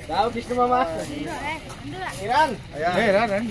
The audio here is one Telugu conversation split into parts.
Daw Krishna mama. Iran. Iran.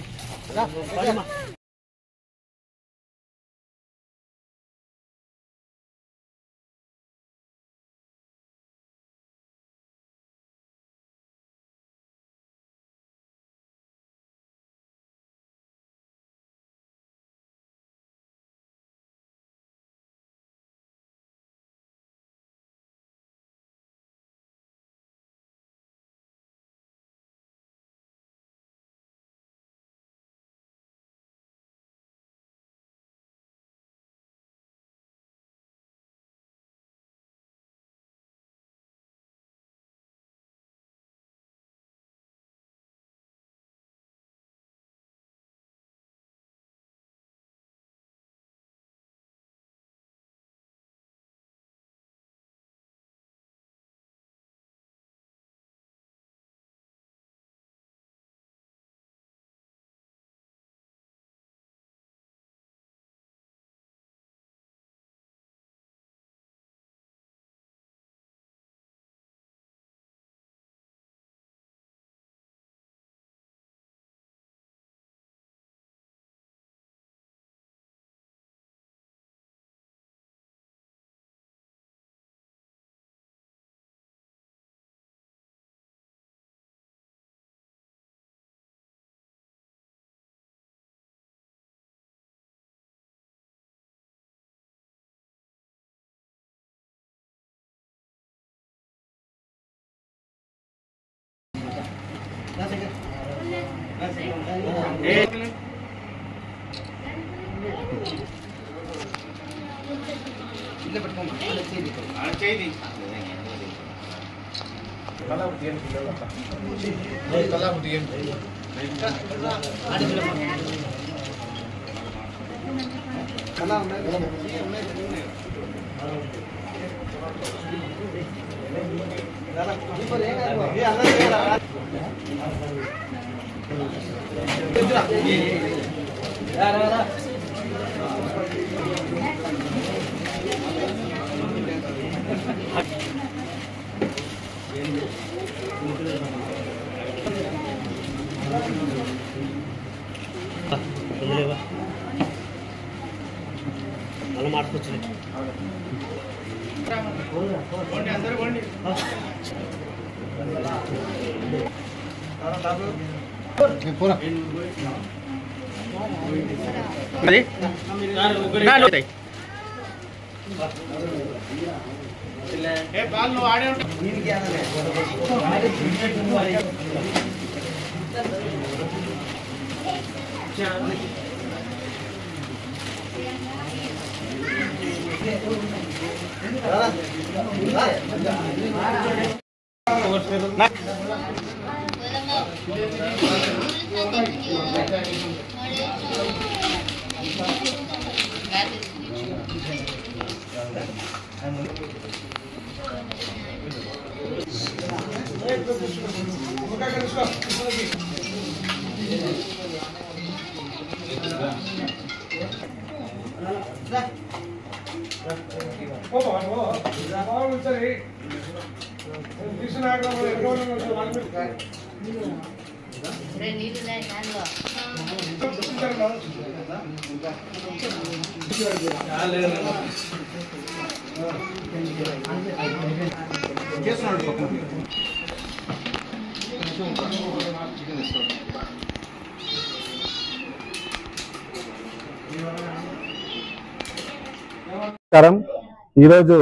ఈరోజు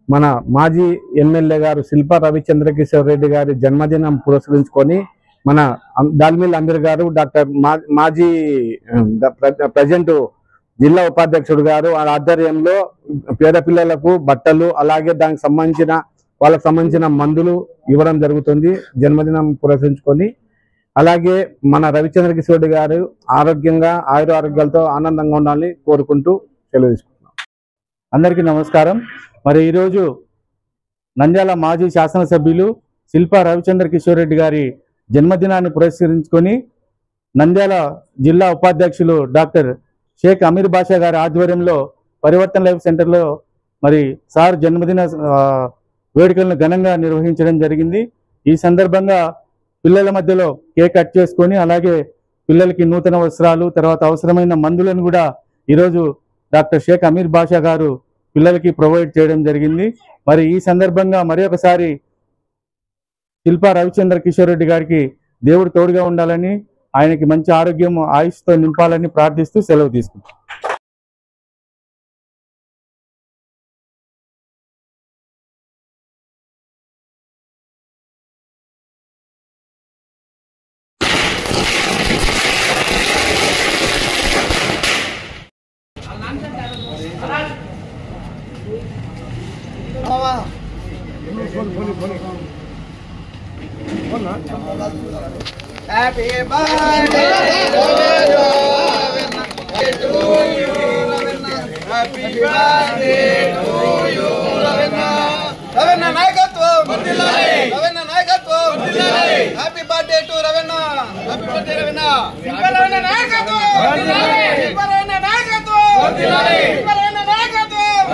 మన మాజీ ఎమ్మెల్యే గారు శిల్పా రవిచంద్ర కిషోర్ రెడ్డి గారి జన్మదినం పురస్కరించుకొని మన దాల్మిల్ అమీర్ గారు డాక్టర్ మాజీ ప్రజెంట్ జిల్లా ఉపాధ్యక్షుడు గారు ఆధ్వర్యంలో పేద పిల్లలకు బట్టలు అలాగే దానికి సంబంధించిన వాళ్ళకి సంబంధించిన మందులు ఇవ్వడం జరుగుతుంది జన్మదినం పురస్కరించుకొని. అలాగే మన రవిచంద్ర కిషోర్ రెడ్డి గారు ఆరోగ్యంగా ఆయురారోగ్యాలతో ఆనందంగా ఉండాలని కోరుకుంటూ సెలవు తీసుకుంటున్నాం. అందరికీ నమస్కారం. మరి ఈరోజు నంద్యాల మాజీ శాసనసభ్యులు శిల్పా రవిచంద్ర కిషోర్ రెడ్డి గారి జన్మదినాన్ని పురస్కరించుకొని నంద్యాల జిల్లా ఉపాధ్యక్షులు డాక్టర్ షేక్ అమీర్ బాషా గారి ఆధ్వర్యంలో పరివర్తన్ లైఫ్ సెంటర్లో మరి సార్ జన్మదిన వేడుకలను ఘనంగా నిర్వహించడం జరిగింది. ఈ సందర్భంగా పిల్లల మధ్యలో కేక్ కట్ చేసుకొని అలాగే పిల్లలకి నూతన వస్త్రాలు తర్వాత అవసరమైన మందులను కూడా ఈరోజు డాక్టర్ షేక్ అమీర్ బాషా గారు పిల్లలకి ప్రొవైడ్ చేయడం జరిగింది. మరి ఈ సందర్భంగా మరి ఒకసారి శిల్పా రవిచంద్ర కిషోర్ రెడ్డి గారికి దేవుడు తోడుగా ఉండాలని, ఆయనకి మంచి ఆరోగ్యం ఆయుష్తో నింపాలని ప్రార్థిస్తూ సెలవు తీసుకుంటాం. Happy birthday to you, Happy birthday to you, Ravenna Naikatvam, Ravenna Naikatvam, Happy birthday to Ravenna, Happy birthday Ravenna, Ravenna Naikatvam, Ravenna Naikatvam, Ravenna Naikatvam.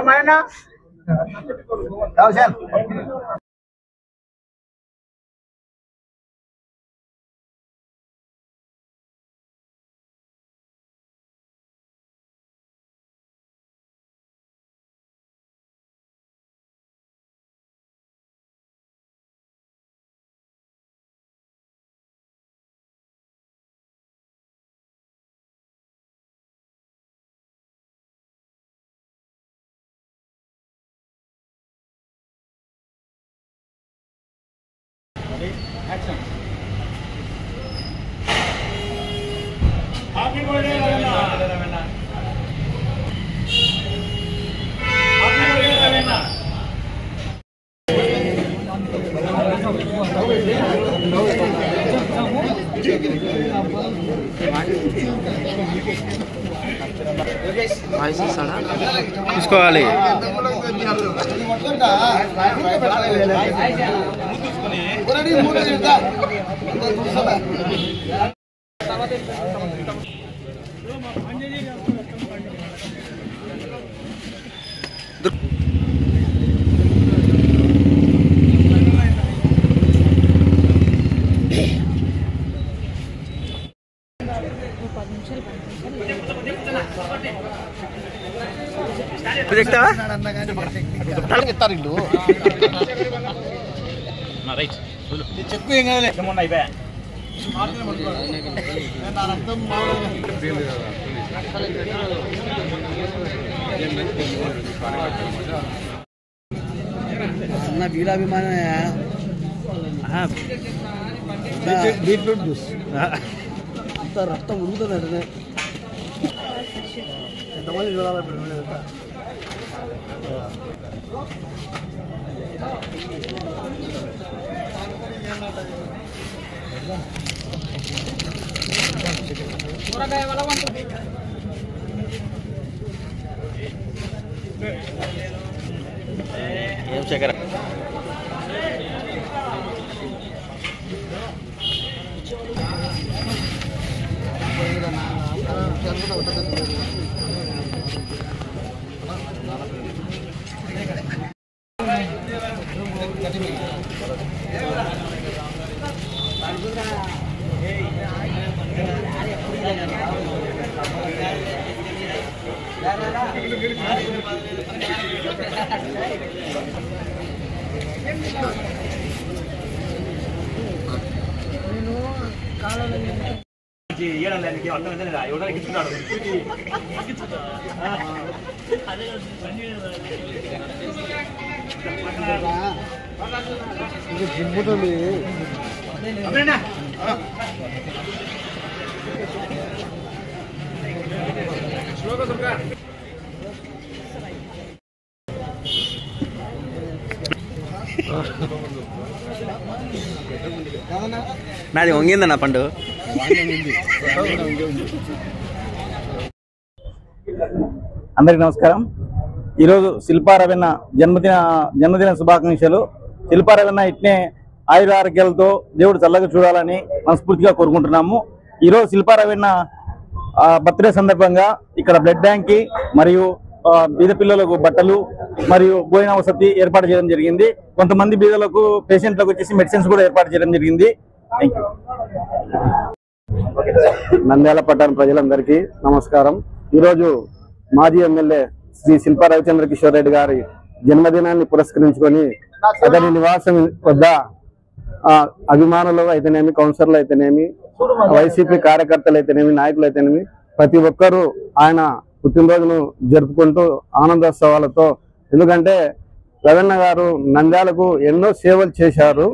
Mana? Tahu Sen? Action. Happy birthday, Ravenna. Happy birthday, Ravenna. తీసుకోవాలి. చెక్కు ఏం కాదు అయిపోయా వీరాభిమాన బీట్రూట్ జ్యూస్ అంత రక్తం ఉడుకుతుంది అంటే ఎంతమంది చూడాలి ఏం చక్కెర నాది వంగిందన్న పండు. అందరికి నమస్కారం. ఈరోజు శిల్పా రవీణ జన్మదిన శుభాకాంక్షలు. శిల్పా రవీణ ఇట్నే ఆయుర ఆరోగ్యాలతో దేవుడు చల్లగా చూడాలని మనస్ఫూర్తిగా కోరుకుంటున్నాము. ఈరోజు శిల్పా రవీణ బర్త్డే సందర్భంగా ఇక్కడ బ్లడ్ బ్యాంక్ కి మరియు బీద పిల్లలకు బట్టలు మరియు భోజన వసతి ఏర్పాటు చేయడం జరిగింది. కొంతమంది బీదలకు పేషెంట్లకు వచ్చేసి మెడిసిన్స్ కూడా ఏర్పాటు చేయడం జరిగింది. Thank you. నంద్యాల పట్టణ ప్రజలందరికీ నమస్కారం. ఈరోజు మాజీ ఎమ్మెల్యే శ్రీ శిల్పా రవిచంద్ర కిషోర్ రెడ్డి గారి జన్మదినాన్ని పురస్కరించుకొని అతని నివాసం వద్ద అభిమానులు అయితేనేమి, కౌన్సిలర్లు అయితేనేమి, వైసీపీ కార్యకర్తలు అయితేనేమి, నాయకులు అయితేనేమి ప్రతి ఒక్కరూ ఆయన పుట్టినరోజును జరుపుకుంటూ ఆనందోత్సవాలతో, ఎందుకంటే రవీణ గారు నంద్యాలకు ఎన్నో సేవలు చేశారు.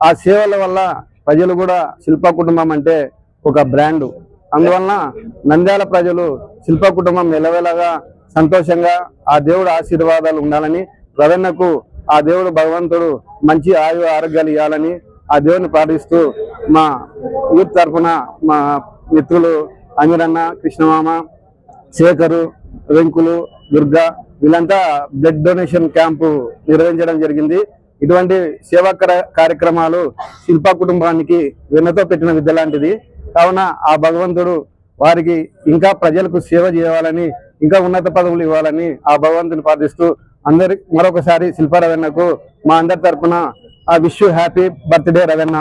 ఆ సేవల వల్ల ప్రజలు కూడా శిల్పా కుటుంబం అంటే ఒక బ్రాండు. అందువలన నంద్యాల ప్రజలు శిల్పా కుటుంబం నిలవేళగా సంతోషంగా ఆ దేవుడు ఆశీర్వాదాలు ఉండాలని, రవీణకు ఆ దేవుడు భగవంతుడు మంచి ఆరోగ్యాలు ఇవ్వాలని ఆ దేవుని ప్రార్థిస్తూ మా యూత్ తరఫున మా మిత్రులు అమీరన్న, కృష్ణమామ, శేఖరు, వెంకులు, దుర్గా వీళ్ళంతా బ్లడ్ డొనేషన్ క్యాంపు నిర్వహించడం జరిగింది. ఇటువంటి సేవా కార్యక్రమాలు శిల్పా కుటుంబానికి వెన్నతో పెట్టిన విద్య లాంటిది. కావున ఆ భగవంతుడు వారికి ఇంకా ప్రజలకు సేవ చేయాలని, ఇంకా ఉన్నత పదవులు ఇవ్వాలని ఆ భగవంతుని ప్రార్థిస్తూ అందరి మరొకసారి శిల్పా రవీణకు మా అందరి తరఫున wish you happy birthday Raveena.